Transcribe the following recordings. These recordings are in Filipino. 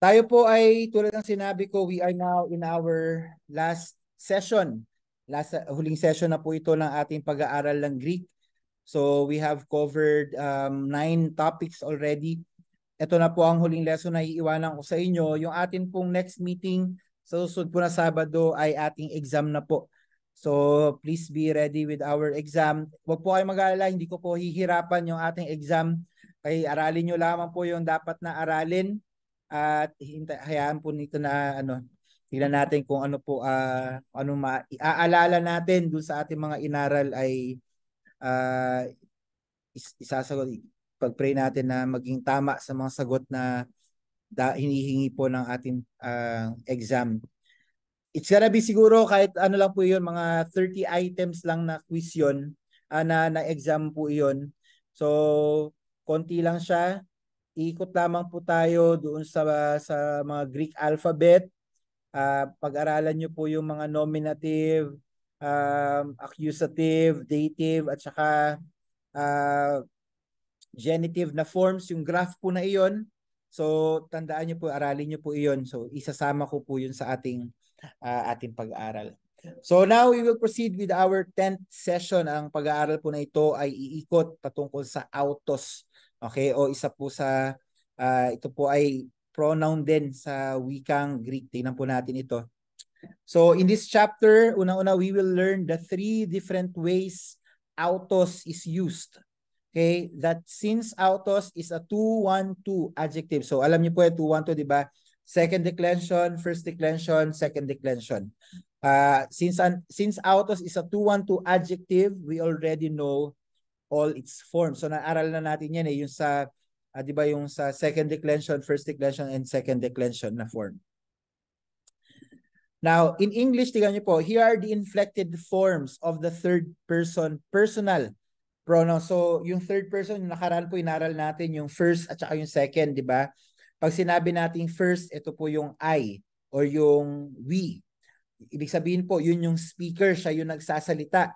Tayo po ay tulad ng sinabi ko, we are now in our last session. Huling session na po ito ng ating pag-aaral ng Greek. So we have covered 9 topics already. Ito na po ang huling lesson na iiwanan ko sa inyo. Yung atin pong next meeting sa susunod po na Sabado ay ating exam na po. So please be ready with our exam. Huwag po kayo mag-alala, hindi ko po hihirapan yung ating exam. Kaya aralin nyo lamang po yung dapat na aralin. At hayaan po nito na tingnan natin kung ano po iaalala natin dun sa ating mga inaral ay isasagot. Pag-pray natin na maging tama sa mga sagot na hinihingi po ng ating exam. It's gonna be siguro kahit ano lang po yun, mga 30 items lang na quiz yun, na exam po yun. So, konti lang siya. Ikot lamang po tayo doon sa mga Greek alphabet. Pag-aralan nyo po yung mga nominative, accusative, dative, at saka genitive na forms, yung graph po na iyon. So, tandaan nyo po, aralin nyo po iyon. So, isasama ko po yun sa ating pag-aaral. So, now we will proceed with our 10th session. Ang pag-aaral po na ito ay iikot patungkol sa autos. Okay, o isa po sa ito po ay pronoun din sa wikang Greek. Tingnan po natin ito. So in this chapter, unang-una we will learn the 3 different ways autos is used. Okay, that since autos is a 2-1-2 adjective. So alam niyo po yung 2-1-2, di ba? Second declension, first declension, second declension. Since autos is a 2-1-2 adjective, we already know all its forms. So naaral na natin yan yung sa 'di ba yung sa second declension, first declension and second declension na form. Now, in English, tingnan niyo po, here are the inflected forms of the third person personal pronoun. So, yung third person, yung nakaraan po inaral natin yung first at saka yung second, 'di ba? Pag sinabi nating first, ito po yung I or yung we. Ibig sabihin po, yun yung speaker, siya yung nagsasalita.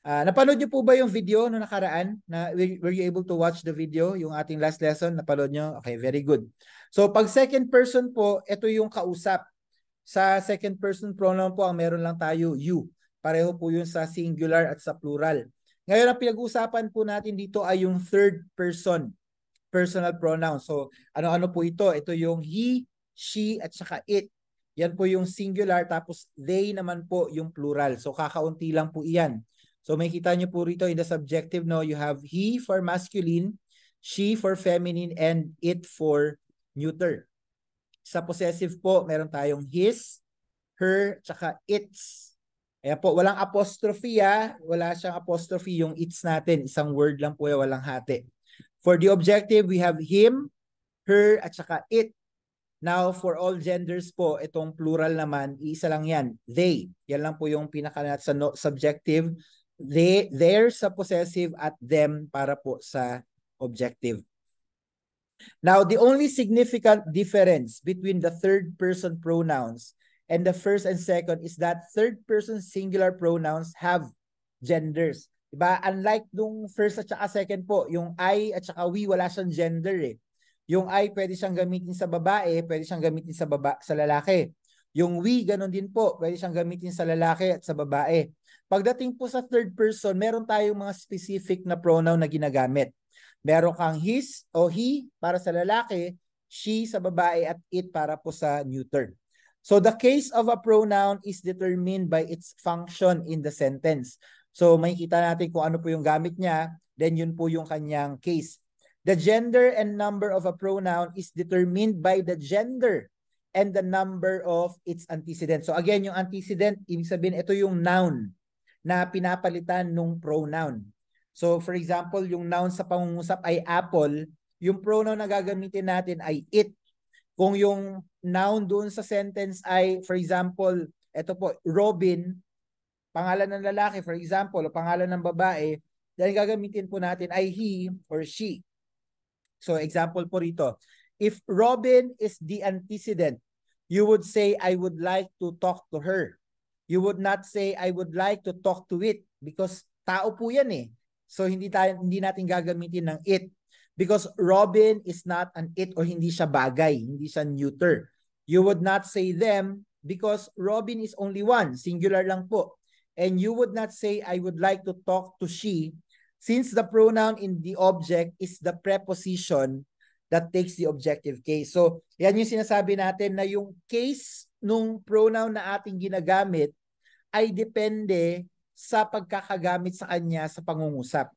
Napanood niyo po ba yung video no nakaraan? Were you able to watch the video, yung ating last lesson? Napanood niyo? Okay, very good. So pag second person po, ito yung kausap. Sa second person pronoun po, ang meron lang tayo you. Pareho po yun sa singular at sa plural. Ngayon ang pinag-uusapan po natin dito ay yung third person personal pronoun. So ano-ano po ito? Ito yung he, she at saka it. Yan po yung singular, tapos they naman po yung plural. So kakaunti lang po iyan. So may kita nyo po rito in the subjective, no, you have he for masculine, she for feminine, and it for neuter. Sa possessive po, meron tayong his, her, tsaka its. Ayan po, walang apostrophe wala siyang apostrophe yung its natin. Isang word lang po walang hati. For the objective, we have him, her, at saka it. Now, for all genders po, itong plural naman, isa lang yan, they. Yan lang po yung pinaka sa subjective. Their sa possessive at them para po sa objective. Now, the only significant difference between the third person pronouns and the first and second is that third person singular pronouns have genders. Diba? Unlike nung first at saka second po, yung I at saka we wala siyang gender . Yung I pwede siyang gamitin sa babae, pwede siyang gamitin sa lalaki. Yung we, ganun din po, pwede siyang gamitin sa lalaki at sa babae. Pagdating po sa third person, meron tayong mga specific na pronoun na ginagamit. Meron kang his o he para sa lalaki, she sa babae, at it para po sa neuter. So the case of a pronoun is determined by its function in the sentence. So makikita natin kung ano po yung gamit niya, then yun po yung kanyang case. The gender and number of a pronoun is determined by the gender and the number of its antecedent. So again, yung antecedent, ibig sabihin ito yung noun na pinapalitan nung pronoun. So for example, yung noun sa pangungusap ay apple, yung pronoun na gagamitin natin ay it. Kung yung noun doon sa sentence ay, for example, ito po, Robin, pangalan ng lalaki, for example, o pangalan ng babae, then gagamitin po natin ay he or she. So example po rito, if Robin is the antecedent, you would say, I would like to talk to her. You would not say, I would like to talk to it, because tao po yan . So hindi natin gagamitin ng it. Because Robin is not an it or hindi siya bagay, hindi siya neuter. You would not say them because Robin is only one, singular lang po. And you would not say, I would like to talk to she, since the pronoun in the object is the preposition that takes the objective case. So, yan yung sinasabi natin na yung case nung pronoun na ating ginagamit ay depende sa pagkakagamit sa kanya sa pangungusap.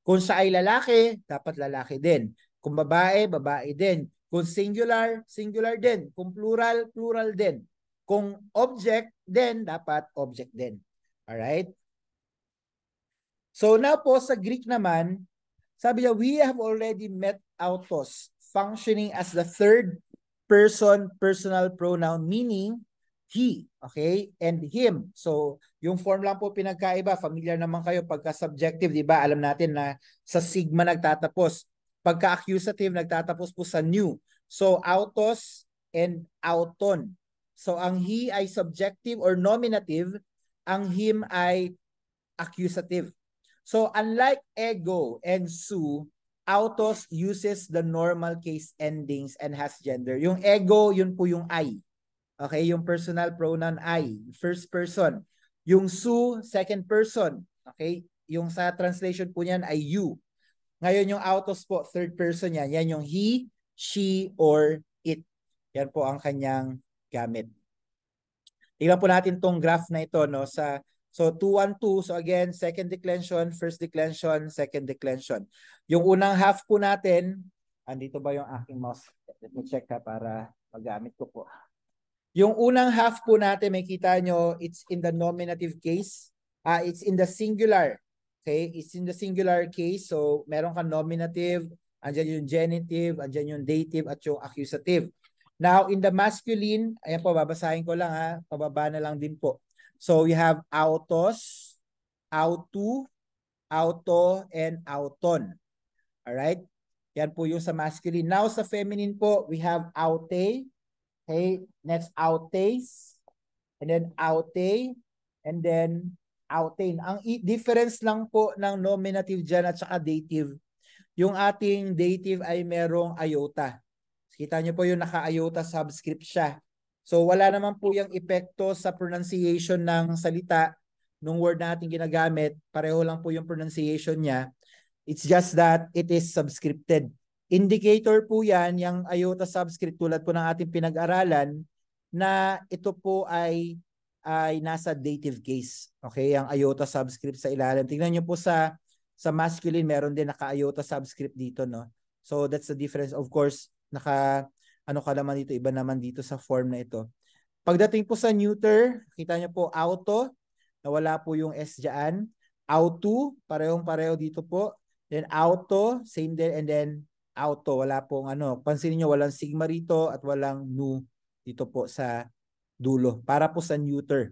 Kung siya ay lalaki, dapat lalaki din. Kung babae, babae din. Kung singular, singular din. Kung plural, plural din. Kung object din, dapat object din. Alright? So now po sa Greek naman, sabi niya, we have already met autos functioning as the third person personal pronoun, meaning he, okay, and him. So yung form lang po pinagkaiba. Familiar naman kayo pagka subjective, di ba? Alam natin na sa sigma nagtatapos. Pagka accusative nagtatapos po sa new. So autos and auton. So ang he ay subjective or nominative, ang him ay accusative. So unlike ego and su, autos uses the normal case endings and has gender. Yung ego, yun po yung I. Okay, yung personal pronoun I, first person. Yung su, second person. Okay, yung sa translation po niyan ay you. Ngayon yung autos po, third person yan. Yan yung he, she, or it. Yan po ang kanyang gamit. Tingnan po natin tong graph na ito, no? So 2, 1, 2. So again, second declension, first declension, second declension. Yung unang half po natin, andito ba yung aking mouse? Let me check ha para magamit ko po. Yung unang half po natin, may kita nyo, it's in the nominative case. It's in the singular. Okay? It's in the singular case. So meron kang nominative, andyan yung genitive, andyan yung dative, at yung accusative. Now, in the masculine, ayan po, babasahin ko lang ha. Pababa na lang din po. So, we have autos, autu, auto, and auton. Alright? Yan po yung sa masculine. Now, sa feminine po, we have aute. Okay? Next, autes. And then, aute. And then, autain. Ang difference lang po ng nominative dyan at saka dative. Yung ating dative ay merong iota. Kita nyo po yung naka-iota subscript siya. So wala naman po yung epekto sa pronunciation ng salita nung word natin ginagamit. Pareho lang po yung pronunciation niya. It's just that it is subscripted. Indicator po yan, yung iota subscript tulad po ng ating pinag-aralan na ito po ay nasa dative case. Okay, ang iota subscript sa ilalim. Tingnan nyo po sa masculine, meron din naka-iota subscript dito, no? So that's the difference. Of course, ano ka naman dito, iba naman dito sa form na ito. Pagdating po sa neuter, kita nyo po auto, nawala po yung S dyan. Auto, parehong-pareho dito po. Then auto, same din, and then auto, wala pong ano. Pansinin nyo, walang sigma rito at walang nu dito po sa dulo. Para po sa neuter.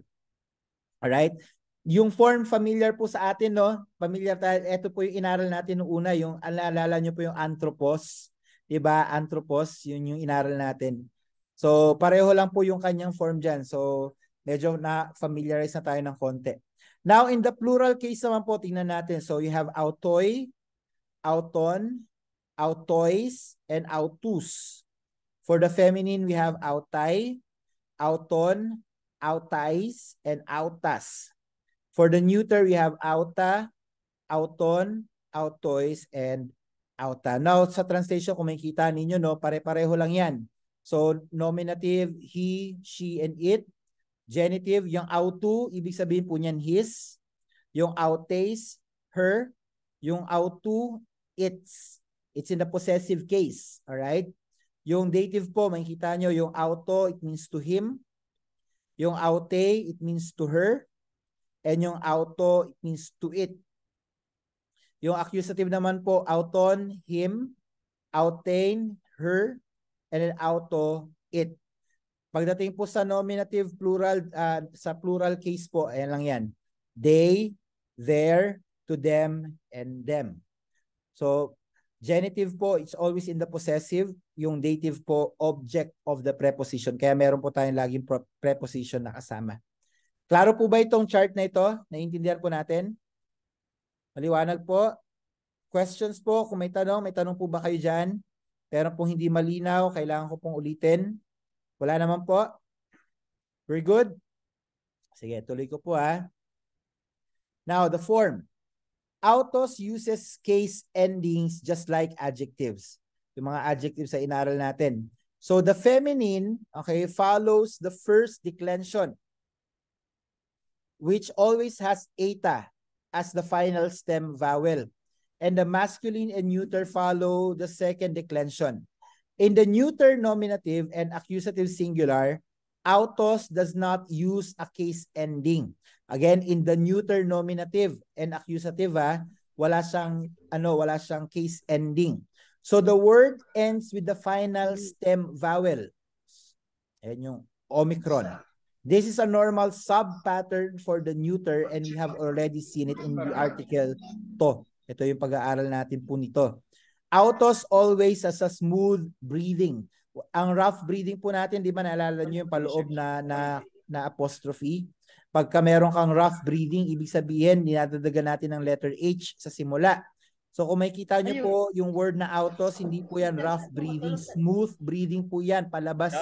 Alright? Yung form familiar po sa atin, no? Familiar tayo. Ito po yung inaral natin noong una, yung alala nyo po yung anthropos. Diba? Anthropos, yun yung inaral natin. So, pareho lang po yung kanyang form dyan. So, medyo na-familiarize na tayo ng konti. Now, in the plural case naman po, tingnan natin. So, you have autoy, auton, autois, and autus. For the feminine, we have autay, auton, autais, and autas. For the neuter, we have auta, auton, autois, and auta. Now, sa translation, kung makikita ninyo, no, pare-pareho lang yan. So, nominative, he, she, and it. Genitive, yung autu, ibig sabihin po niyan his. Yung autais, her. Yung autu, its. It's in the possessive case. Alright? Yung dative po, makikita nyo, yung auto, it means to him. Yung aute, it means to her. And yung auto, it means to it. Yung accusative naman po, auton, him, autain, her, and then auto, it. Pagdating po sa nominative plural, sa plural case po, ayan lang yan. They, their, to them, and them. So, genitive po, it's always in the possessive. Yung dative po, object of the preposition. Kaya meron po tayong laging preposition na kasama. Klaro po ba itong chart na ito? Naiintindihan po natin? Maliwanag po? questions po, kung may tanong po ba kayo dyan? Pero kung hindi malinaw, kailangan ko pong ulitin. Wala naman po? Very good. Sige, tuloy ko po Now, the form. Autos uses case endings just like adjectives. Yung mga adjectives sa inaral natin. So, the feminine, okay, follows the first declension, which always has eta as the final stem vowel. And the masculine and neuter follow the second declension. In the neuter nominative and accusative singular, autos does not use a case ending. Again, in the neuter nominative and accusative, wala siyang case ending. So the word ends with the final stem vowel. Ayan yung Omicron. This is a normal sub-pattern for the neuter and we have already seen it in the article to. Ito yung pag-aaral natin po nito. Autos always has a smooth breathing. Ang rough breathing po natin, di ba naalala nyo yung paloob na apostrophe? Pagka meron kang rough breathing, ibig sabihin, dinadagdagan natin ng letter H sa simula. So kung makikita nyo po, yung word na autos, hindi po yan rough breathing, smooth breathing po yan, palabas.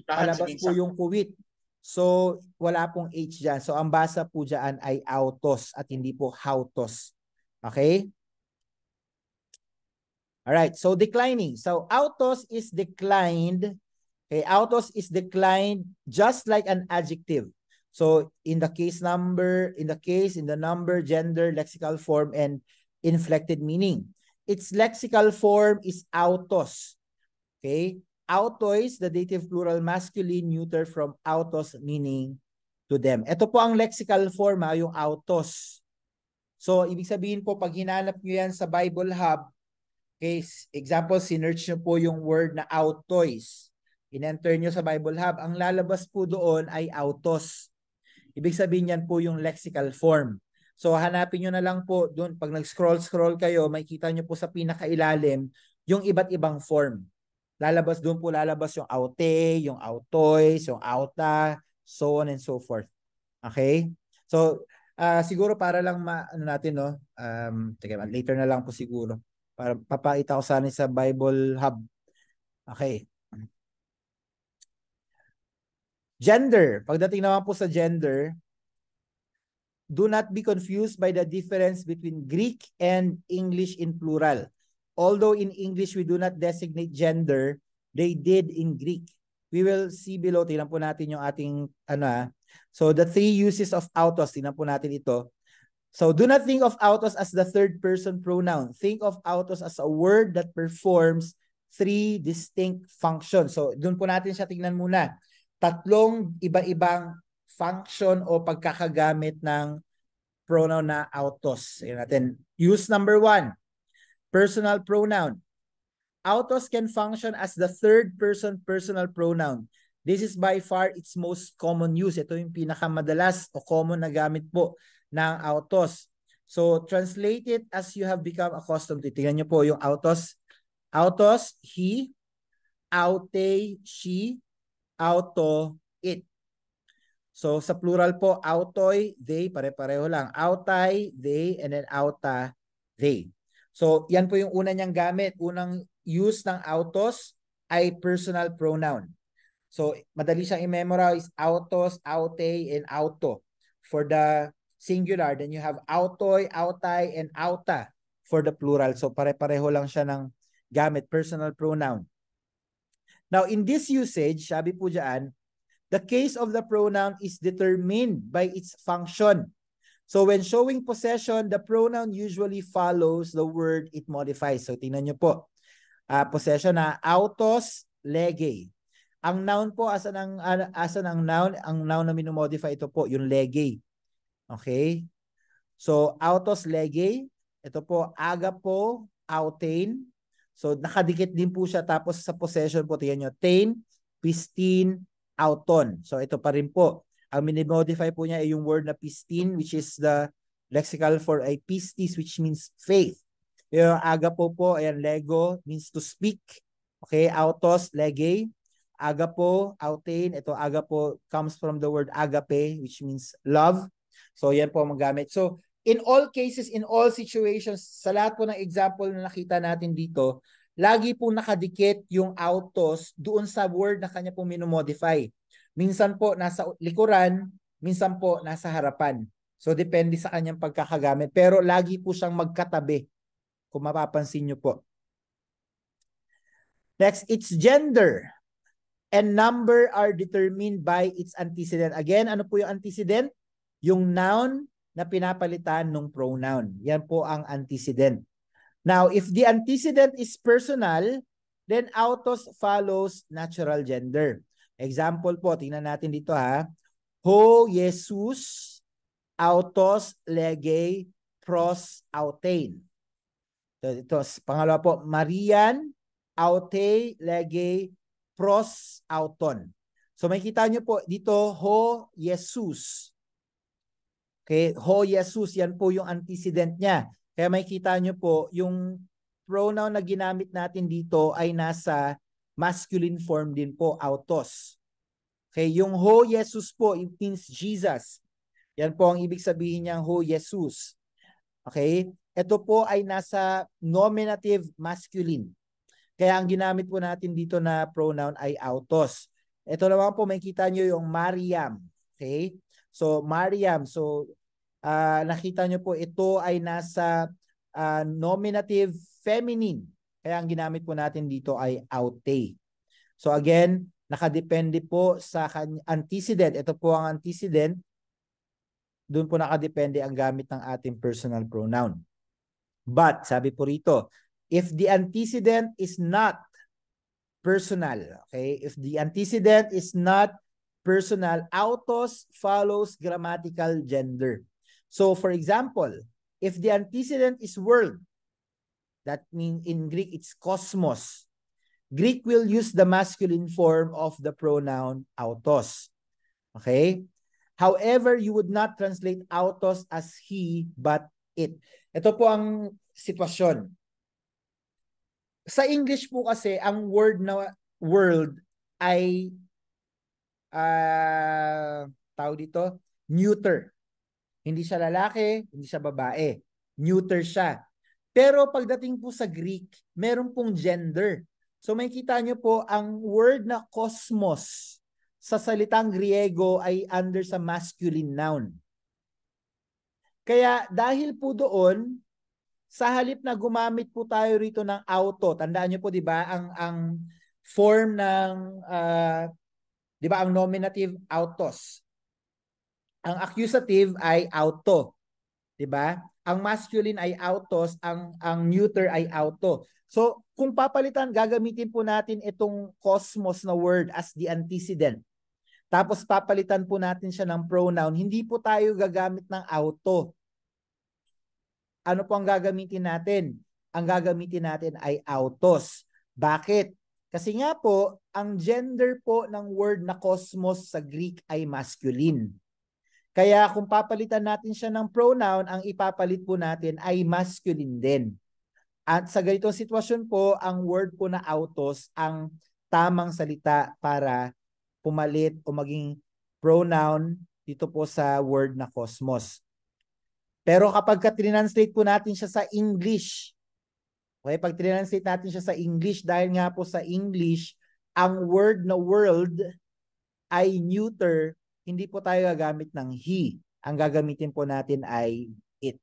Palabas po yung kuwit. So wala pong H dyan. So ang basa po dyan ay autos at hindi po hautos. Okay? Alright, so declining. So autos is declined. Okay, autos is declined just like an adjective. So in the number, gender, lexical form, and inflected meaning. Its lexical form is autos. Okay? Autois, the dative plural masculine, neuter from autos, meaning to them. Ito po ang lexical form, yung autos. So ibig sabihin po, pag hinanap nyo yan sa Bible Hub, okay, example, sinearch nyo po yung word na autois. In-enter nyo sa Bible Hub, ang lalabas po doon ay autos. Ibig sabihin yan po yung lexical form. So hanapin nyo na lang po doon, pag nag-scroll kayo, makikita nyo po sa pinakailalim yung iba't ibang form. Lalabas doon po, lalabas yung aute, yung autois, yung auta, so on and so forth. Okay? So siguro para lang natin, no? Later na lang po siguro. Para papakita ko sana sa Bible Hub. Okay. Gender. Pagdating naman po sa gender, do not be confused by the difference between Greek and English in plural. Although in English we do not designate gender, they did in Greek. We will see below. Tingnan po natin yung ating So the three uses of autos. Tingnan po natin ito. So do not think of autos as the third person pronoun. Think of autos as a word that performs three distinct functions. So doon po natin siya tingnan muna. Tatlong iba-ibang function o pagkakagamit ng pronoun na autos. Tingnan natin. Use number 1. Personal pronoun. Autos can function as the third person personal pronoun. This is by far its most common use. Ito yung pinakamadalas o common na gamit po ng autos. So, translate it as you have become accustomed to. Tingnan nyo po yung autos. Autos, he. Aute, she. Auto, it. So, sa plural po, autoy, they, pare-pareho lang. Autay, they, and then auta, they. So, yan po yung una niyang gamit. Unang use ng autos ay personal pronoun. So, madali siyang i-memorize. Autos, aute, and auto. For the singular, then you have autoy, autay, and auta for the plural. So, pare-pareho lang siya ng gamit, personal pronoun. Now, in this usage, sabi po dyan, the case of the pronoun is determined by its function. So, when showing possession, the pronoun usually follows the word it modifies. So, tingnan nyo po. Possession na autos, lege. Ang noun po, asan ang noun? Ang noun na minumodify ito po, yung lege. Okay? So, autos, lege. Ito po, agapo, autain. So, nakadikit din po siya. Tapos sa possession po, tingnan nyo, tain, pistin, auton. So, ito pa rin po. Ang minimodify po niya ay yung word na pistin, which is the lexical for a pistis, which means faith. Yung agapo po, ayan, lego, means to speak. Okay, autos, lege. Agapo, autain. Ito agapo comes from the word agape, which means love. So, yan po ang magamit. So, in all cases, in all situations, sa lahat po ng example na nakita natin dito, lagi po nakadikit yung autos doon sa word na kanya po minomodify. Minsan po nasa likuran, minsan po nasa harapan. So depende sa kanyang pagkakagamit. Pero lagi po siyang magkatabi, kung mapapansin nyo po. Next, its gender and number are determined by its antecedent. Again, ano po yung antecedent? Yung noun na pinapalitan ng pronoun. Yan po ang antecedent. Now, if the antecedent is personal, then autos follows natural gender. Example po, tingnan natin dito ha. Ho Jesus autos lege pros autein. Ito, pangalawa po, Marian aute lege pros auton. So makikita nyo po dito, ho Jesus. Okay, ho Jesus, yan po yung antecedent niya. Kaya makikita nyo po, yung pronoun na ginamit natin dito ay nasa masculine form din po, autos. Okay, yung ho Jesus po, it means Jesus. Yan po ang ibig sabihin niyang ho Jesus. Okay, ito po ay nasa nominative masculine. Kaya ang ginamit po natin dito na pronoun ay autos. Ito naman po, makikita nyo yung Mariam. Okay, so Mariam, so nakita nyo po ito ay nasa nominative feminine. Kaya ang ginamit po natin dito ay aute. So again, nakadepende po sa antecedent. Ito po ang antecedent. Doon po nakadepende ang gamit ng ating personal pronoun. But, sabi po rito, if the antecedent is not personal, okay? If the antecedent is not personal, autos follows grammatical gender. So, for example, if the antecedent is world, that means in Greek it's cosmos. Greek will use the masculine form of the pronoun autos. Okay? However, you would not translate autos as he, but it. Ito po ang sitwasyon. Sa English po kasi, ang word na world ay tawag dito, neuter. Hindi siya lalaki, hindi siya babae. Neuter siya. Pero pagdating po sa Greek, meron pong gender. So makikita nyo po, ang word na cosmos sa salitang Griego ay under sa masculine noun. Kaya dahil po doon, sa halip na gumamit po tayo rito ng auto, tandaan nyo po 'di ba ang form ng 'di ba ang nominative autos. Ang accusative ay auto, 'di ba? Ang masculine ay autos, ang neuter ay auto. So, kung papalitan, gagamitin po natin itong cosmos na word as the antecedent. Tapos papalitan po natin siya ng pronoun. Hindi po tayo gagamit ng auto. Ano po ang gagamitin natin? Ang gagamitin natin ay autos. Bakit? Kasi nga po, ang gender po ng word na cosmos sa Greek ay masculine. Kaya kung papalitan natin siya ng pronoun, ang ipapalit po natin ay masculine din. At sa ganitong sitwasyon po, ang word po na autos ang tamang salita para pumalit o maging pronoun dito po sa word na cosmos. Pero kapag trinanslate po natin siya sa English, okay, pag trinanslate natin siya sa English, dahil nga po sa English, ang word na world ay neuter, hindi po tayo gagamit ng he. Ang gagamitin po natin ay it.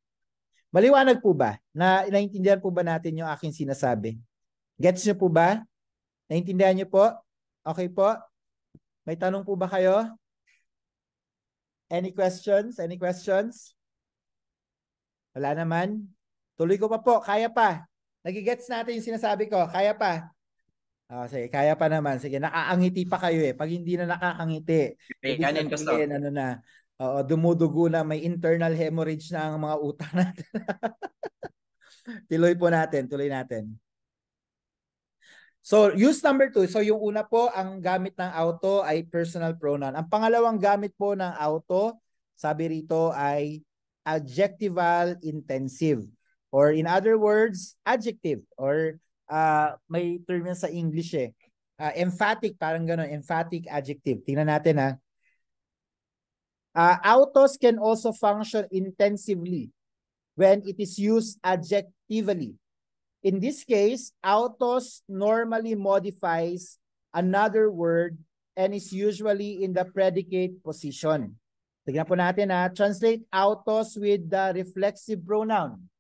Maliwanag po ba? Naintindihan po ba natin yung aking sinasabi? Gets nyo po ba? Naintindihan nyo po? Okay po? May tanong po ba kayo? Any questions? Any questions? Wala naman. Tuloy ko pa po. Kaya pa. Nagigets natin yung sinasabi ko. Kaya pa. Sige, kaya pa naman. Sige, nakaangiti pa kayo eh. Pag hindi na nakakangiti, ibig sabihin, ano na, dumudugo na, may internal hemorrhage na ang mga utak natin. Tuloy po natin. Tuloy natin. So, use number 2. So, yung una po, ang gamit ng auto ay personal pronoun. Ang pangalawang gamit po ng auto, sabi rito ay adjectival intensive. Or in other words, adjective. Or may term yan sa English eh. Emphatic, parang gano'n. Emphatic adjective. Tingnan natin ha. Autos can also function intensively. when it is used adjectively. In this case, autos normally modifies another word and is usually in the predicate position. Tignan po natin translate autos with the reflexive pronoun.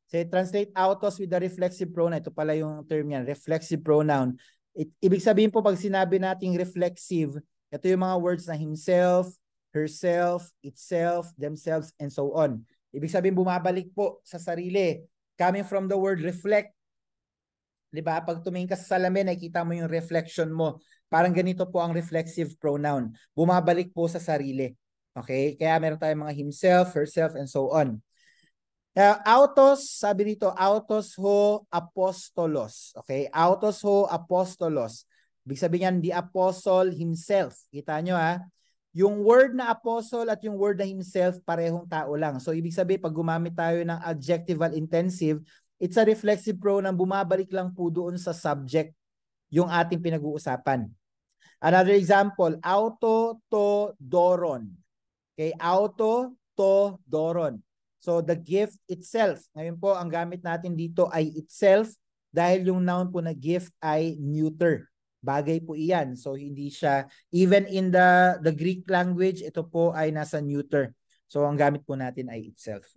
Say, translate autos with the reflexive pronoun. Ito pala yung term yan, reflexive pronoun. Ibig sabihin po pag sinabi nating reflexive, ito yung mga words na himself, herself, itself, themselves, and so on. Ibig sabihin bumabalik po sa sarili. Coming from the word reflect. Diba? Pag tumingin ka sa salamin, nakikita mo yung reflection mo. Parang ganito po ang reflexive pronoun. Bumabalik po sa sarili. Okay? Kaya meron tayong mga himself, herself, and so on. Autos, sabi dito, autos ho apostolos. Okay? Autos ho apostolos. Ibig sabihin yan, the apostle himself. Kita nyo yung word na apostle at yung word na himself, parehong tao lang. So, ibig sabihin, pag gumamit tayo ng adjectival intensive, it's a reflexive pronoun, bumabalik lang po doon sa subject yung ating pinag-uusapan. Another example, auto to doron. Okay, auto to doron. So, the gift itself. Ngayon po, ang gamit natin dito ay itself dahil yung noun po na gift ay neuter. Bagay po iyan. So, hindi siya, even in the Greek language, ito po ay nasa neuter. So, ang gamit po natin ay itself.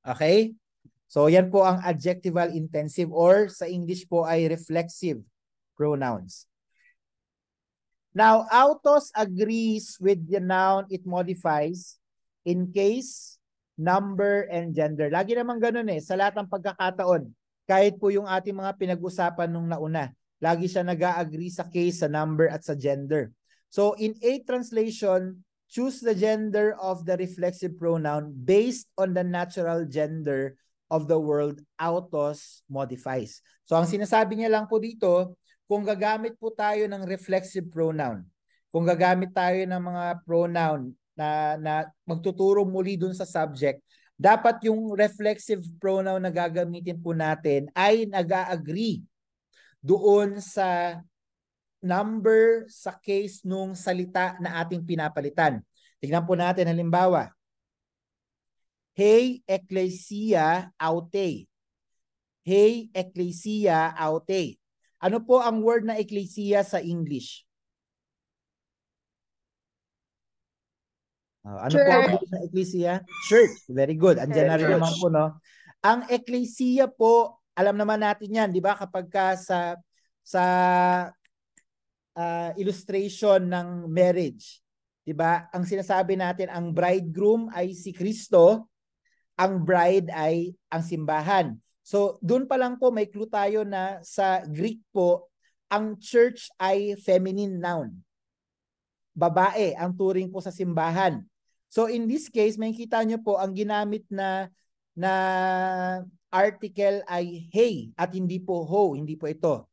Okay? So, yan po ang adjectival intensive or sa English po ay reflexive pronouns. Now, autos agrees with the noun it modifies in case, number, and gender. Lagi naman ganun sa lahat ng pagkakataon. Kahit po yung ating mga pinag-usapan nung nauna. Lagi siya nag-agree sa case, sa number, at sa gender. So, in a translation, choose the gender of the reflexive pronoun based on the natural gender of the word autos modifies. So, ang sinasabi niya lang po dito, kung gagamit po tayo ng reflexive pronoun, kung gagamit tayo ng mga pronoun na magtuturo muli dun sa subject, dapat yung reflexive pronoun na gagamitin po natin ay nag-agree doon sa number sa case nung salita na ating pinapalitan. Tignan po natin halimbawa. Hey, ecclesia aute. Hey, ecclesia aute. Ano po ang word na ecclesia sa English? Ano po ang word na ecclesia? Church. Very good. Andiyan na rin naman po, no? Ang ecclesia po, alam naman natin yan, di ba? Kapag ka sa illustration ng marriage, di ba? Ang sinasabi natin, ang bridegroom ay si Kristo, ang bride ay ang simbahan. So, doon pa lang po may clue tayo na sa Greek po, ang church ay feminine noun. Babae ang turing po sa simbahan. So, in this case, makikita nyo po ang ginamit na article ay hey at hindi po ho, hindi po ito.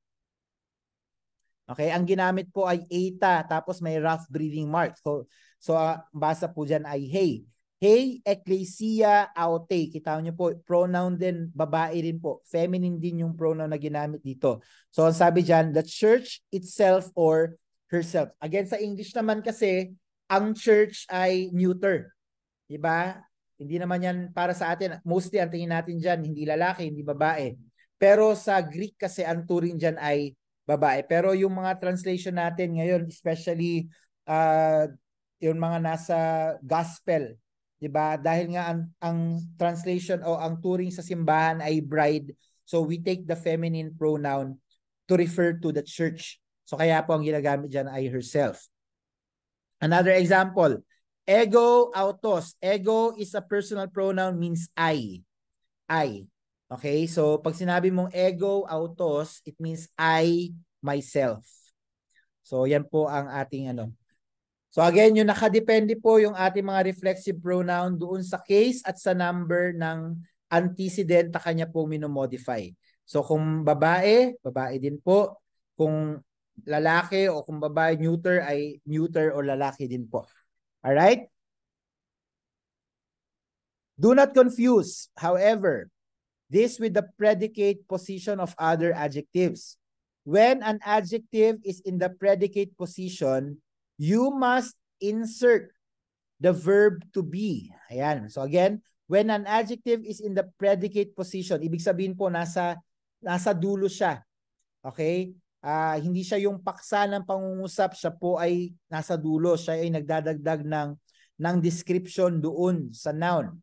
Okay, ang ginamit po ay eta tapos may rough breathing mark. So basa po diyan ay hey. Hey, ecclesia aute. Kita niyo po, pronoun din, babae rin po. Feminine din yung pronoun na ginamit dito. So, ang sabi diyan, the church itself or herself. Again, sa English naman kasi, ang church ay neuter. Diba? Hindi naman yan para sa atin. Mostly, ang tingin natin dyan, hindi lalaki, hindi babae. Pero sa Greek kasi, ang turing dyan ay babae. Pero yung mga translation natin ngayon, especially yung mga nasa gospel, diba? Dahil nga ang translation o ang turing sa simbahan ay bride, so we take the feminine pronoun to refer to the church. So kaya po ang ginagamit dyan ay herself. Another example, ego autos. Ego is a personal pronoun, means I. I. Okay, so pag sinabi mong ego autos, it means I, myself. So yan po ang ating ano. So again, yung nakadepende po yung ating mga reflexive pronoun doon sa case at sa number ng antecedent na kanya po minomodify. So kung babae, babae din po. Kung lalaki o kung babae, neuter ay neuter o lalaki din po. Alright? Do not confuse, however, this with the predicate position of other adjectives. When an adjective is in the predicate position, you must insert the verb to be. Ayan. So again, When an adjective is in the predicate position, ibig sabihin po nasa dulo siya. Okay? Hindi siya yung paksa ng pangungusap, siya po ay nasa dulo, siya ay nagdadagdag ng description doon sa noun.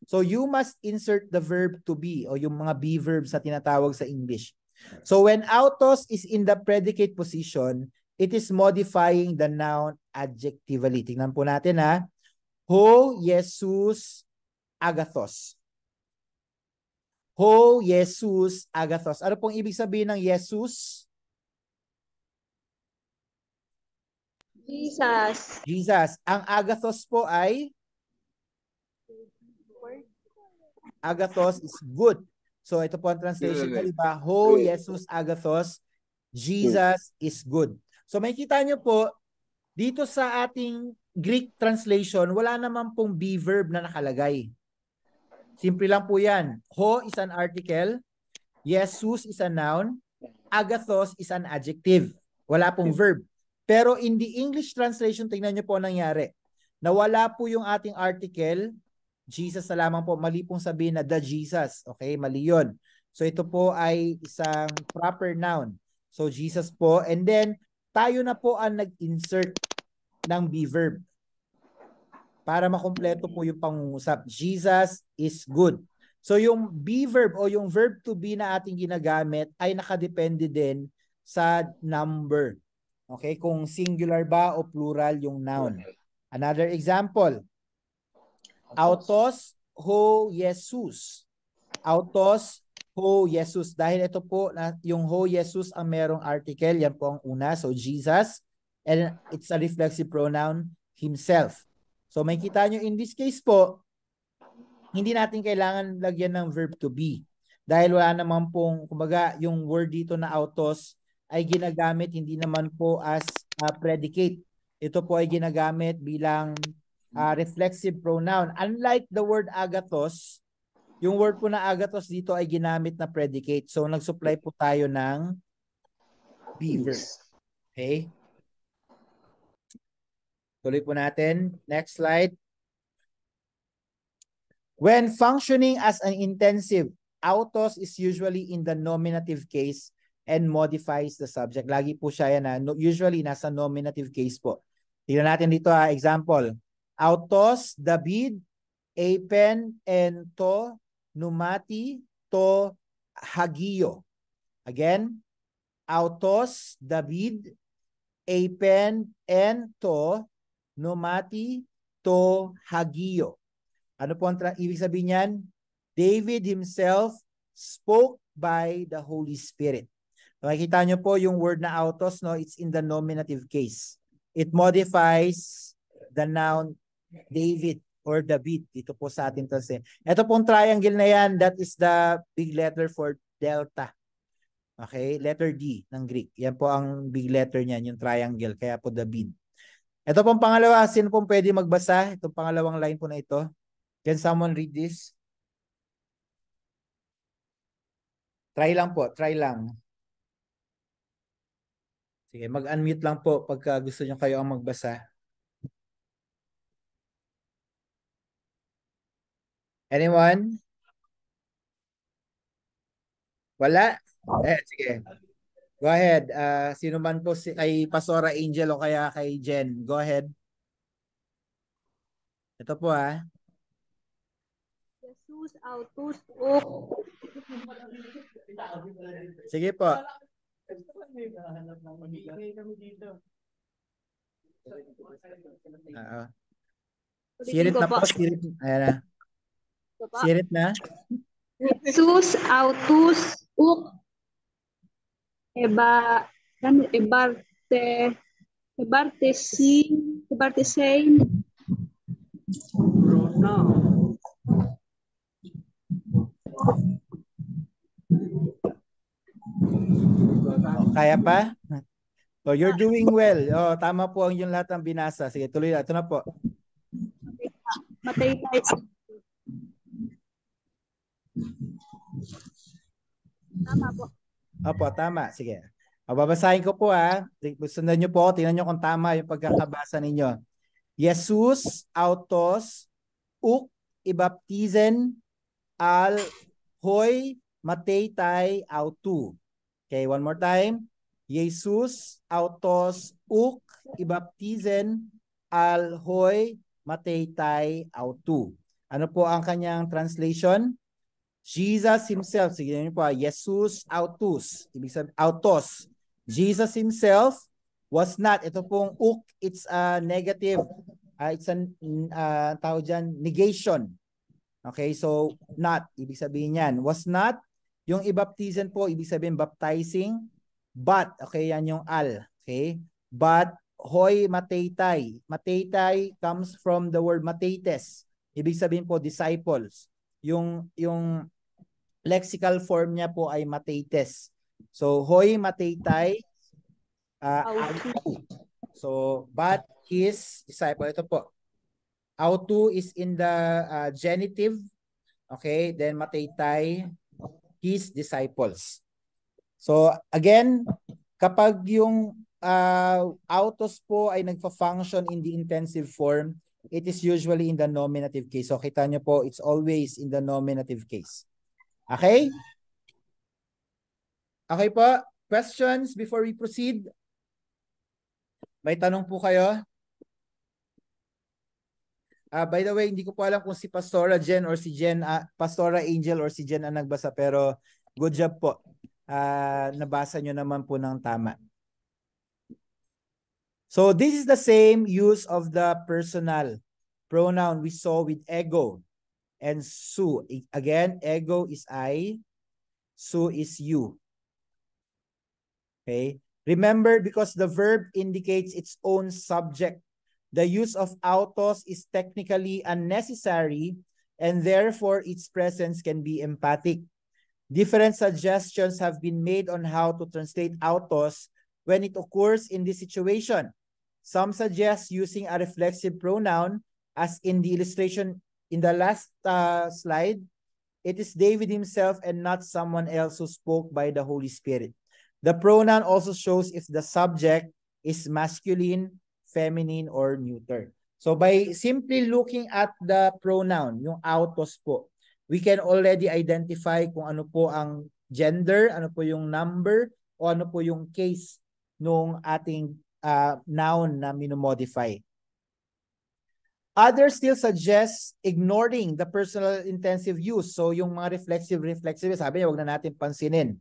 So you must insert the verb to be o yung mga be verbs na tinatawag sa English. So when autos is in the predicate position, it is modifying the noun adjectively. Tingnan po natin ha. Ho Jesus agathos. Ho Jesus agathos. Ano pong ibig sabihin ng Jesus? Jesus. Jesus. Ang agathos po ay agathos is good. So ito po ang translation niya, diba? Ho Jesus agathos, Jesus is good. So makikita nyo po, dito sa ating Greek translation, wala naman pong be verb na nakalagay. Simple lang po yan. Ho is an article, Jesus is a noun, agathos is an adjective. Wala pong verb. Pero in the English translation, tingnan nyo po nangyari. Nawala po yung ating article, Jesus na lamang po, mali pong sabihin na the Jesus. Okay, mali yun. So ito po ay isang proper noun. So Jesus po, and then tayo na po ang nag-insert ng be verb para makumpleto po yung pangungusap. Jesus is good. So yung be verb o yung verb to be na ating ginagamit ay nakadepende din sa number. Okay, kung singular ba o plural yung noun. Another example, autos ho Jesus. Autos ho Jesus. Dahil ito po, yung ho Jesus ang merong article, yan po ang una. So Jesus, and it's a reflexive pronoun, himself. So may kita nyo in this case po, hindi natin kailangan lagyan ng verb to be. Dahil wala naman pong, kumbaga, yung word dito na autos ay ginagamit hindi naman po as predicate. Ito po ay ginagamit bilang reflexive pronoun. Unlike the word agathos, yung word po na agathos dito ay ginamit na predicate. So nag-supply po tayo ng be verb. Okay? Tuloy po natin. Next slide. When functioning as an intensive, autos is usually in the nominative case and modifies the subject. Lagi po siya yan usually nasa nominative case po. Tingnan natin dito example. Autos, David, Apen, and to, numati, to, hagio. Again, autos, David, Apen, and to, numati, to, hagio. Ano po ang ibig sabihin niyan? David himself spoke by the Holy Spirit. Makikita nyo po yung word na autos, no? It's in the nominative case. It modifies the noun David or David dito po sa ating translation. Ito pong triangle na yan, that is the big letter for delta. Okay? Letter D ng Greek. Yan po ang big letter niyan, yung triangle. Kaya po David. Ito pong pangalawa, sino pong pwede magbasa? Itong pangalawang line po na ito. Can someone read this? Try lang po, try lang. Sige, mag-unmute lang po pagka gusto nyo kayo ang magbasa. Anyone? Wala? Sige. Go ahead. Sino man po kay Pastora Angel o kaya kay Jen. Go ahead. Ito po Jesus autos o. Sige po. Sirit na po. Sirit. Ayan na. Sirit na. Jesus autos o. Ebartesin. Kaya pa? So you're doing well. Oh, tama po ang yung lahat ng binasa. Sige, tuloy na. Ito na po. Matay tayo. Tama po. Opo, tama. Sige. Babasahin ko po Sundan nyo po. Tingnan nyo kung tama yung pagkakabasa ninyo. Jesus autos uk ibaptizen al hoi mataytay autu. Okay, one more time. Jesus autos uk ibaptizen al hoi mataytay autu. Ano po ang kanyang translation? Jesus himself, sige niyo po, Jesus autos, ibig sabihin, autos. Jesus himself was not, ito pong uk, it's a negative, it's a tawag dyan, negation. Okay, so not, ibig sabihin yan, was not, yung ibaptizen po, ibig sabihin baptizing, but, okay, yan yung al, okay, but, hoi mataytay, mataytay comes from the word mataytes, ibig sabihin po disciples, yung lexical form niya po ay mataytes. So, hoi mataytay, autu. So, but his disciple, ito po, autu is in the genitive, okay, then mataytay, his disciples. So, again, kapag yung autos po ay nagfa-function in the intensive form, it is usually in the nominative case. So, kita nyo po, it's always in the nominative case. Okay? Okay po. Questions before we proceed? May tanong po kayo? By the way, hindi ko po alam kung si Pastora Jen or si Jen, Pastora Angel or si Jen ang nagbasa, pero good job po. Nabasa nyo naman po ng tama. So this is the same use of the personal pronoun we saw with ego and su. Again, ego is I, su is you. Okay? Remember, because the verb indicates its own subject, the use of autos is technically unnecessary and therefore its presence can be emphatic. Different suggestions have been made on how to translate autos when it occurs in this situation. Some suggest using a reflexive pronoun, as in the illustration in the last slide. It is David himself and not someone else who spoke by the Holy Spirit. The pronoun also shows if the subject is masculine, feminine, or neuter. So by simply looking at the pronoun, yung autos po, we can already identify kung ano po ang gender, ano po yung number, o ano po yung case nung ating noun na minomodify. Others still suggest ignoring the personal intensive use. So yung mga reflexive, sabi niya, wag na natin pansinin.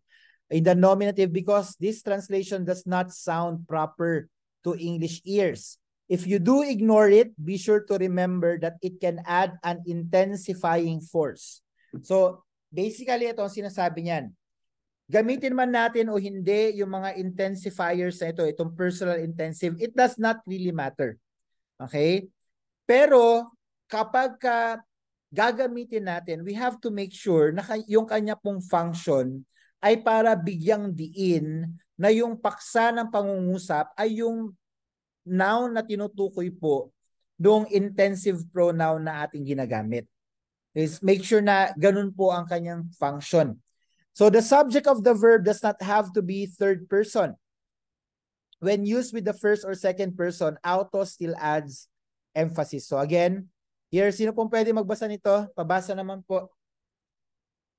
In the nominative, because this translation does not sound proper to English ears. If you do ignore it, be sure to remember that it can add an intensifying force. So basically, ito ang sinasabi niyan. Gamitin man natin o hindi yung mga intensifiers na ito, itong personal intensive, it does not really matter. Okay? Pero kapag gagamitin natin, we have to make sure na yung kanya pong function ay para bigyang diin na yung paksa ng pangungusap ay yung noun na tinutukoy po noong intensive pronoun na ating ginagamit. Is make sure na ganun po ang kanyang function. So the subject of the verb does not have to be third person. When used with the first or second person, auto still adds emphasis. So again, here, sino pong pwede magbasa nito? Pabasa naman po.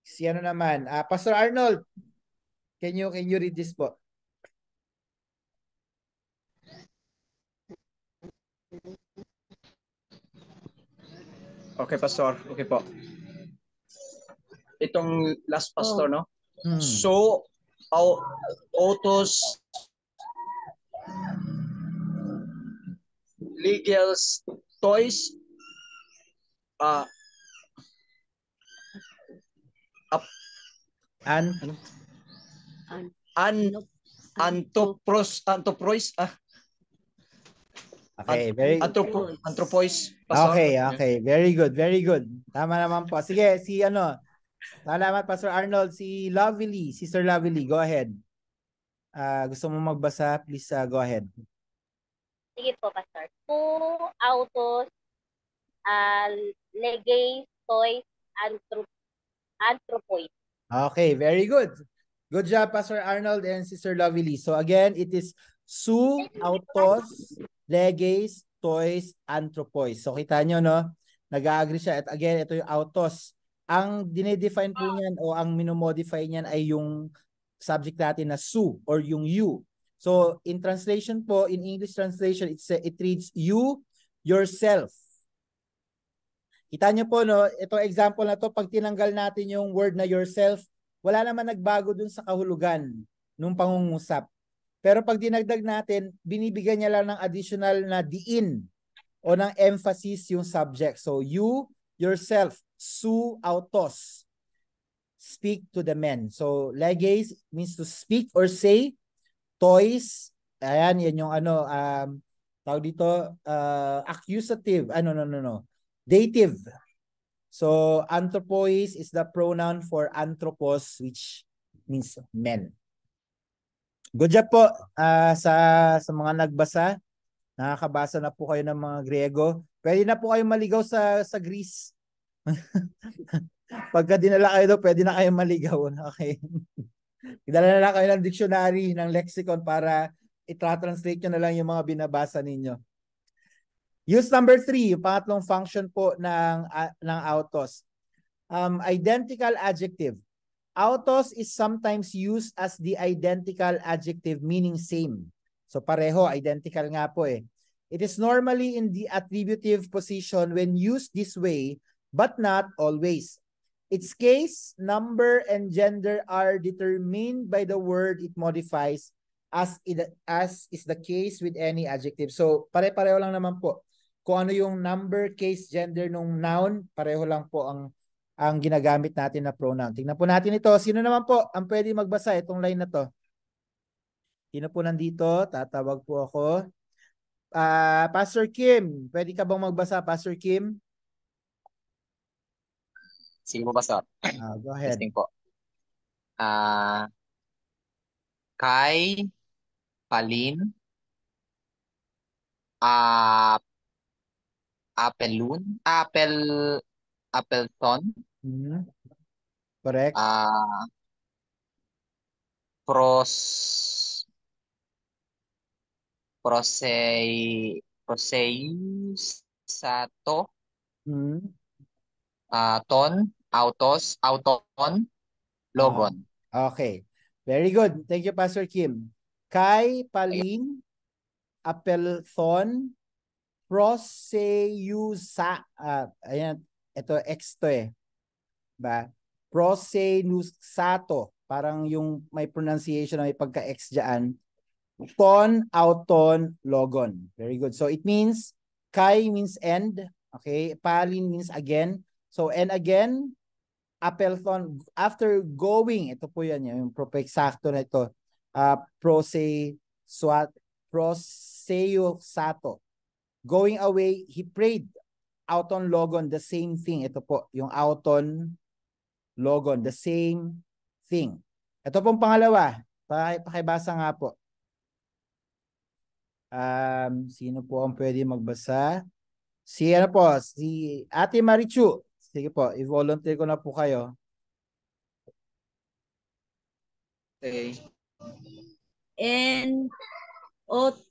Si ano naman? Pastor Arnold, can you read this po? Okay, Pastor. Okay po. Itong last Pastor, no? So, autos legals toys anthropos Okay, very anthropois. Okay, very good. Tama naman po. Sige, si ano, salamat Pastor Arnold, si Lovely, Sister Lovely, go ahead. Gusto mo magbasa, please go ahead. Sige po, Pastor. Autos, legay, toys, anthropoid. Okay, very good. Good job, Pastor Arnold and Sister Lovely. So again, it is su, autos, leges, toys, anthropois. So kita nyo, no? Nag-agree siya. At again, ito yung autos. Ang dinedefine po niyan o ang minomodify niyan ay yung subject natin na su or yung you. So in translation po, in English translation, it reads you, yourself. Kita nyo po, no, itong example na to, pag tinanggal natin yung word na yourself, wala naman nagbago dun sa kahulugan nung pangungusap. Pero pag dinagdag natin, binibigyan niya lang ng additional na diin o ng emphasis yung subject. So you, yourself, su autos, speak to the men. So leges means to speak or say. Toys, ayan, yan yung ano, tawag dito, accusative, no. Dative. So anthropois is the pronoun for anthropos, which means men. Good job po sa mga nagbasa. Nakakabasa na po kayo ng mga Griego. Pwede na po kayo maligaw sa Greece. Pagka dinala kayo doon, pwede na kayo maligaw. Okay. Idala na lang kayo ng dictionary, ng lexicon para i-translate nyo na lang yung mga binabasa ninyo. Use number 3, yung pangatlong function po ng autos. Identical adjective. Autos is sometimes used as the identical adjective meaning same. So pareho, identical nga po eh. It is normally in the attributive position when used this way, but not always. Its case, number, and gender are determined by the word it modifies as is the case with any adjective. So pare-pareho lang naman po. Kung ano yung number, case, gender nung noun, pareho lang po ang ginagamit natin na pronoun. Tingnan po natin ito. Sino naman po ang pwede magbasa itong line na to? Sino po nandito? Tatawag po ako. Pastor Kim, pwede ka bang magbasa, Pastor Kim? Sige po, Pastor. Go ahead. Testing po. Kay, Palin, Appleton, Correct. Proseusato, Auton, Logon. Okay. Very good. Thank you, Pastor Kim. Kay, Palin, Appleton, Proseusa. Ayan, ito X to eh. Ba? Proseusato. Parang yung may pronunciation na may pagka-X dyan. Ton, auton, logon. Very good. So it means, Kay means end. Okay. Palin means again. So and again, Appleton, after going, ito po yan, yung propexacto na ito. Proseusato. Going away, he prayed. Auton, logon, the same thing. Ito po, yung auton, logon, the same thing. Ito pong pangalawa. Pakibasa nga po. Sino po ang pwede magbasa? Si Ate Marichu. Sige po, i-volunteer ko na po kayo. Okay. N-O-T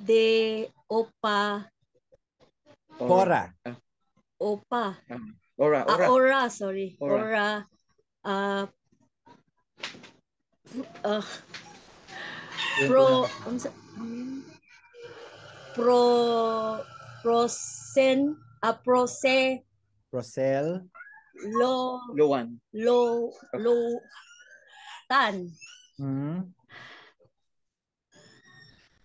de opa Ora. opa Ora. Sorry. Ora. Prosel. Tan.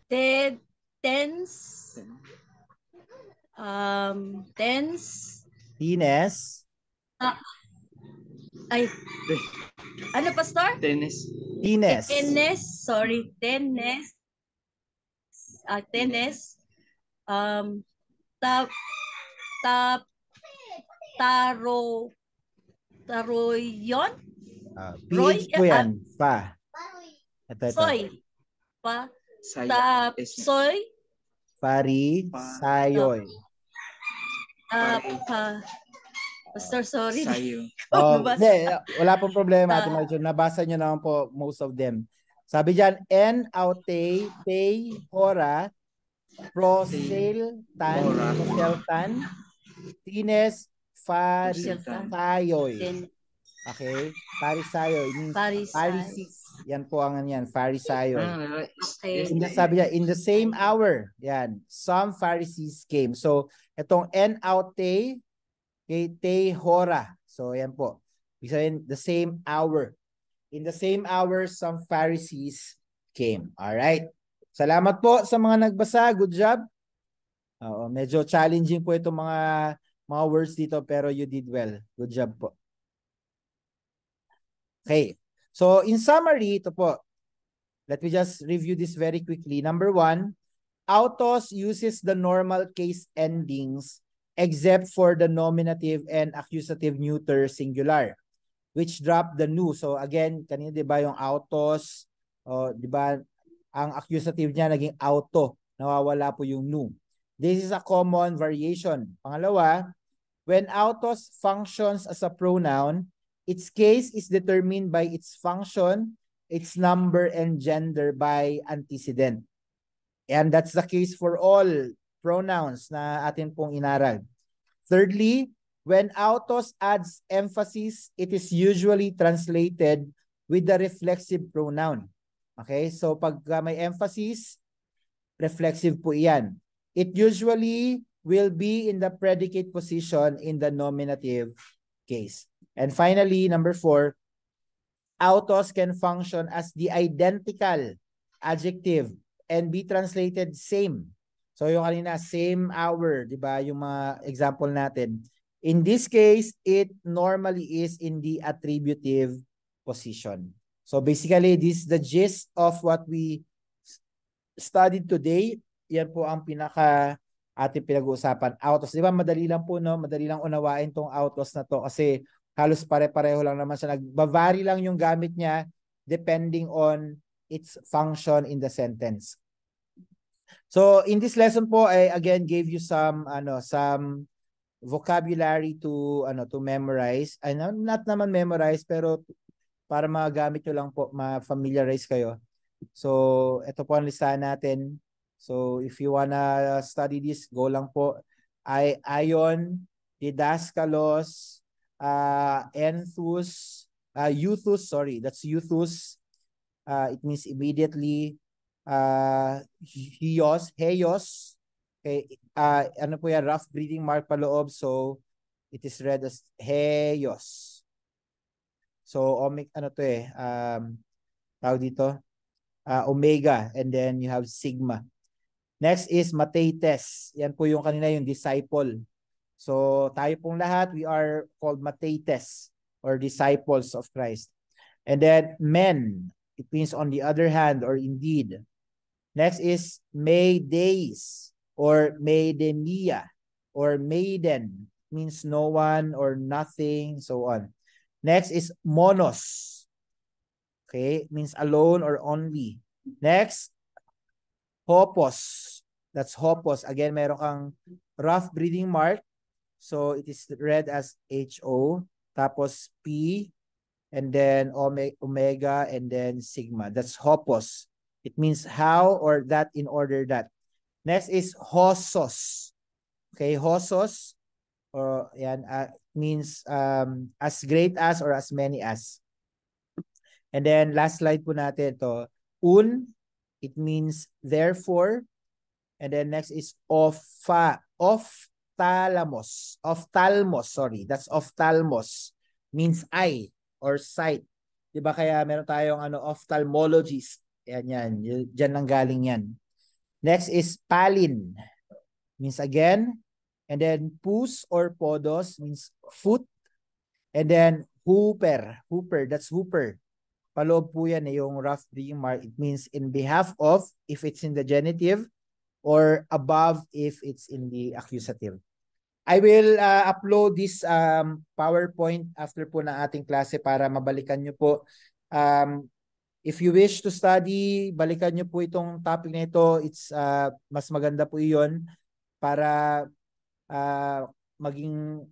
Tense. Tines. Ano, Pastor? Tennis. Tines. Sorry. Tenes. Taroyon. PH po yan. Pa. Ito. Soy. Soy. Pari. Sayoy. Pastor, sorry. Sayo. Wala pong problema, Ate Marichu. Nabasa nyo naman po most of them. Sabi dyan, N, aute, pay, hora, proseltan, Horas. proseltan, tines, Proseltan. farisayoy. Then, Okay? Farisayo, it means Pharisee. Pharisees. Yan po ang yan, Farisayo. Okay. Sabi niya, in the same hour, yan, some Pharisees came. So, itong en-aute, te hora. So, yan po. Ibig sabihin, the same hour. In the same hour, some Pharisees came. Alright? Salamat po sa mga nagbasa. Good job. Oo, medyo challenging po itong mga words dito, pero you did well. Good job po. Okay. So, in summary, ito po. Let me just review this very quickly. Number 1, autos uses the normal case endings except for the nominative and accusative neuter singular, which drop the nu. So again, kanina 'di ba yung autos, 'di ba? Ang accusative niya naging auto, nawawala po yung nu. This is a common variation. Pangalawa, when autos functions as a pronoun, its case is determined by its function, its number, and gender by antecedent. And that's the case for all pronouns na atin pong inaral. Thirdly, when autos adds emphasis, it is usually translated with the reflexive pronoun. Okay, so pag may emphasis, reflexive po iyan. It usually will be in the predicate position in the nominative case. And finally, number 4, autos can function as the identical adjective and be translated same. So yung kanina, same hour, di ba? Yung mga example natin. In this case, it normally is in the attributive position. So basically, this is the gist of what we studied today. Yan po ang pinaka ating pinag-uusapan. Autos. Di ba? Madali lang po, no? Madali lang unawain tong autos na to kasi halos pare-pareho lang naman siya. Nagbavari lang yung gamit niya depending on its function in the sentence. So in this lesson po, I again gave you some vocabulary to memorize. Not naman memorize, pero para magamit nyo lang po, ma-familiarize kayo. So ito po ang listahan natin. So if you wanna study this, go lang po. Ion, didaskalos, enthus, euthus, sorry, that's euthus. It means immediately. Heos. Okay, ano po yan, rough breathing mark paloob, so it is read as heos. So ano to tawag dito, omega, and then you have sigma. Next is mathetes. Yan po yung kanina yung disciple. So tayo pong lahat, we are called mathetes or disciples of Christ. And then men, it means on the other hand or indeed. Next is maides or maidemia or maiden, means no one or nothing, so on. Next is monos. Okay, it means alone or only. Next, hopos. That's hopos. Again, meron kang rough breathing mark. So it is read as HO. Tapos P. And then omega. And then sigma. That's hopos. It means how or that in order that. Next is hosos. Okay, hosos. Or yan, means as great as or as many as. And then last slide po natin ito. It means therefore. And then next is ophthalmos. Sorry. That's ophthalmos. Means eye or sight. Diba kaya meron tayong ophthalmologist. Yan. Diyan lang galing yan. Next is palin. Means again. And then pus or podos means foot. And then hooper. That's hooper. Paloob po yan yung rough breathing mark. It means in behalf of if it's in the genitive or above if it's in the accusative. I will upload this PowerPoint after po ng ating klase para mabalikan nyo po. If you wish to study, balikan nyo po itong topic na ito. It's mas maganda po iyon para maging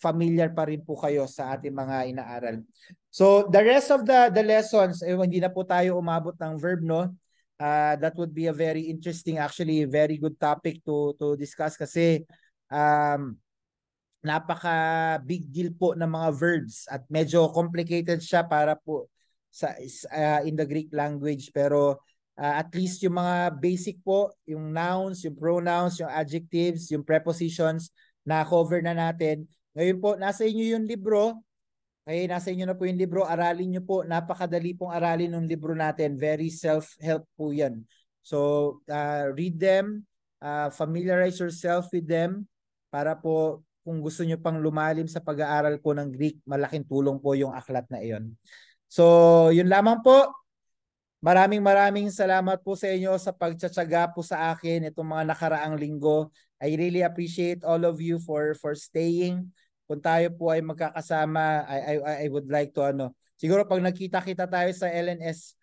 familiar pa rin po kayo sa ating mga inaaral. So the rest of the lessons, hindi na po tayo umabot ng verb, no? That would be a very interesting, actually, very good topic to discuss kasi napaka big deal po ng mga verbs at medyo complicated siya para po sa in the Greek language, pero at least yung mga basic po, yung nouns, yung pronouns, yung adjectives, yung prepositions na cover na natin. Ngayon po, nasa inyo yung libro. Nasa inyo na po yung libro. Aralin nyo po. Napakadali pong aralin ng libro natin. Very self-help po yan. So, read them. Familiarize yourself with them para po kung gusto nyo pang lumalim sa pag-aaral po ng Greek, malaking tulong po yung aklat na iyon. So, yun lamang po. Maraming salamat po sa inyo sa pagtsatsaga po sa akin itong mga nakaraang linggo. I really appreciate all of you for staying. Kung tayo po ay magkakasama, I would like to siguro pag nagkita-kita tayo sa LNS,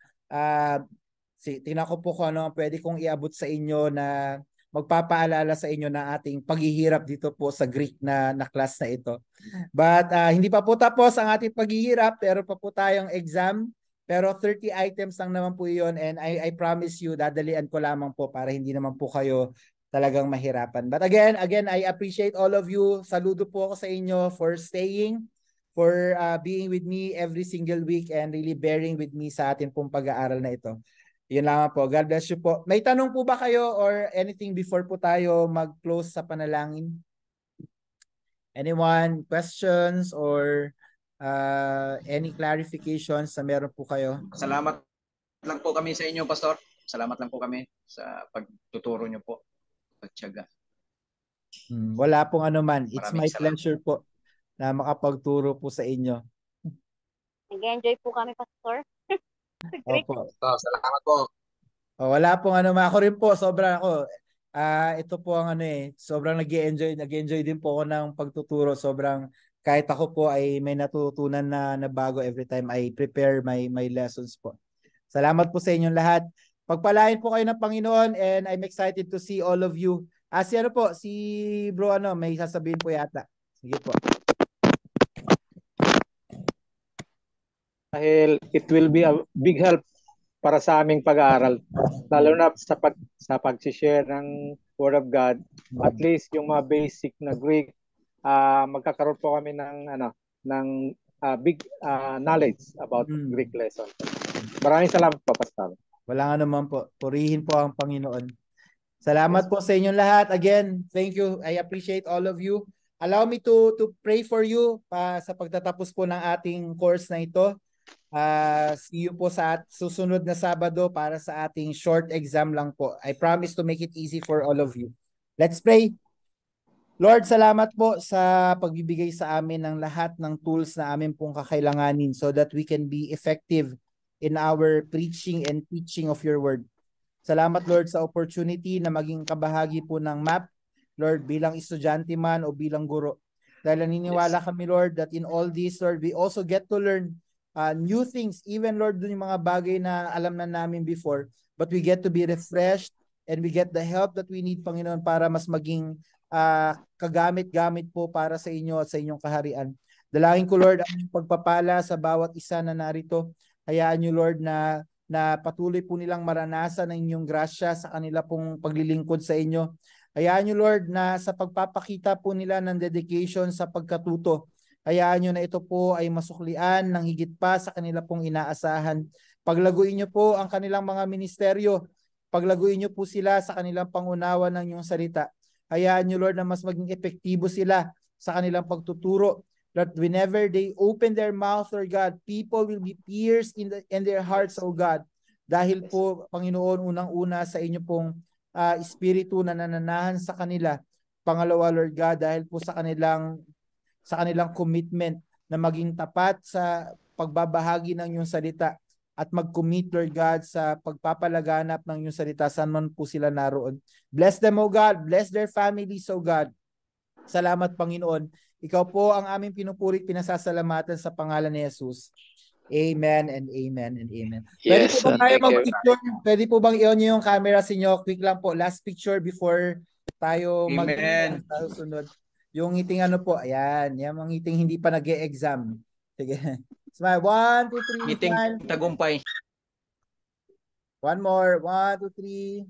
tingnan ko po kung ano ang pwede kong iabot sa inyo na magpapaalala sa inyo na ating paghihirap dito po sa Greek na class na ito. But hindi pa po tapos ang ating paghihirap, pero pa po tayong exam. Pero 30 items lang naman po yun, and I promise you, dadalian ko lamang po para hindi naman po kayo talagang mahirapan. But again, I appreciate all of you. Saludo po ako sa inyo for staying, for being with me every single week and really bearing with me sa atin pong pag-aaral na ito. Yun lamang po. God bless you po. May tanong po ba kayo or anything before po tayo mag-close sa panalangin? Anyone? Questions or any clarifications na meron po kayo? Salamat lang po kami sa inyo, Pastor. Salamat lang po kami sa pagtuturo nyo po. Pagtiyaga. Wala pong anuman. It's my Maraming pleasure po na makapagturo po sa inyo. Nag-enjoy po kami, Pastor. Opo. Salamat po. Wala pong anuman. Ako rin po, sobrang ako. Ito po ang sobrang nag-enjoy din po ako ng pagtuturo. Sobrang kahit ako po ay may natutunan na bago every time I prepare my lessons po. Salamat po sa inyong lahat. Pagpalain po kayo ng Panginoon, and I'm excited to see all of you. Si bro may sasabihin po yata. Sige po. Dahil it will be a big help para sa aming pag-aaral. Lalo na sa pag-share ng Word of God. At least yung mga basic na Greek, magkakaroon po kami ng big knowledge about Greek lesson. Maraming salamat po, Pastor. Wala nga naman po. Purihin po ang Panginoon. Salamat po sa inyong lahat. Again, thank you. I appreciate all of you. Allow me to pray for you sa pagtatapos po ng ating course na ito. See you po sa susunod na Sabado para sa ating short exam lang po. I promise to make it easy for all of you. Let's pray. Lord, salamat po sa pagbibigay sa amin ng lahat ng tools na amin pong kakailanganin so that we can be effective in our preaching and teaching of your word. Salamat, Lord, sa opportunity na maging kabahagi po ng MAP, Lord, bilang estudyante man o bilang guro. Dahil naniniwala kami, Lord, that in all this, Lord, we also get to learn new things, even, Lord, dun yung mga bagay na alam na namin before, but we get to be refreshed and we get the help that we need, Panginoon, para mas maging kagamit-gamit po para sa inyo at sa inyong kaharian. Dalangin ko, Lord, ang pagpapala sa bawat isa na narito. Hayaan niyo, Lord, na patuloy po nilang maranasan ang inyong grasya sa kanila pong paglilingkod sa inyo. Hayaan niyo, Lord, na sa pagpapakita po nila ng dedication sa pagkatuto, hayaan niyo na ito po ay masuklian ng higit pa sa kanila pong inaasahan. Paglaguin niyo po ang kanilang mga ministeryo. Paglaguin niyo po sila sa kanilang pangunawa ng inyong salita. Hayaan niyo, Lord, na mas maging epektibo sila sa kanilang pagtuturo. That whenever they open their mouth, Lord God, people will be pierced in their hearts, O God. Dahil po, Panginoon, unang-una sa inyo pong espiritu na nananahan sa kanila. Pangalawa, Lord God, dahil po sa kanilang commitment na maging tapat sa pagbabahagi ng iyong salita at mag-commit, Lord God, sa pagpapalaganap ng iyong salita saan man po sila naroon. Bless them, O God. Bless their families, O God. Salamat, Panginoon. Ikaw po ang aming pinupuri, pinasasalamatan sa pangalan ni Jesus. Amen and amen and amen. Pwede po ba tayo mag-picture? Pwede po bang i-on yung camera sa inyo? Quick lang po. Last picture before tayo mag-sunod. Yung ngiting po. Ayan. Yung mga ngiting hindi pa nag-e-exam. Sige. Smile. 1, 2, 3. Ngiting tagumpay. One more. 1, 2, 3.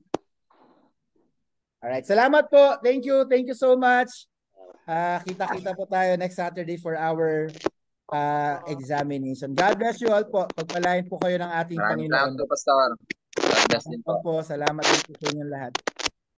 Alright. Salamat po. Thank you. Thank you so much. Kita-kita po tayo next Saturday for our examination. God bless you all po. Pagpalain po kayo ng ating Maraming Panginoon. salamat po, Pastor. God bless din po. Salamat po. Salamat din po sa inyong lahat.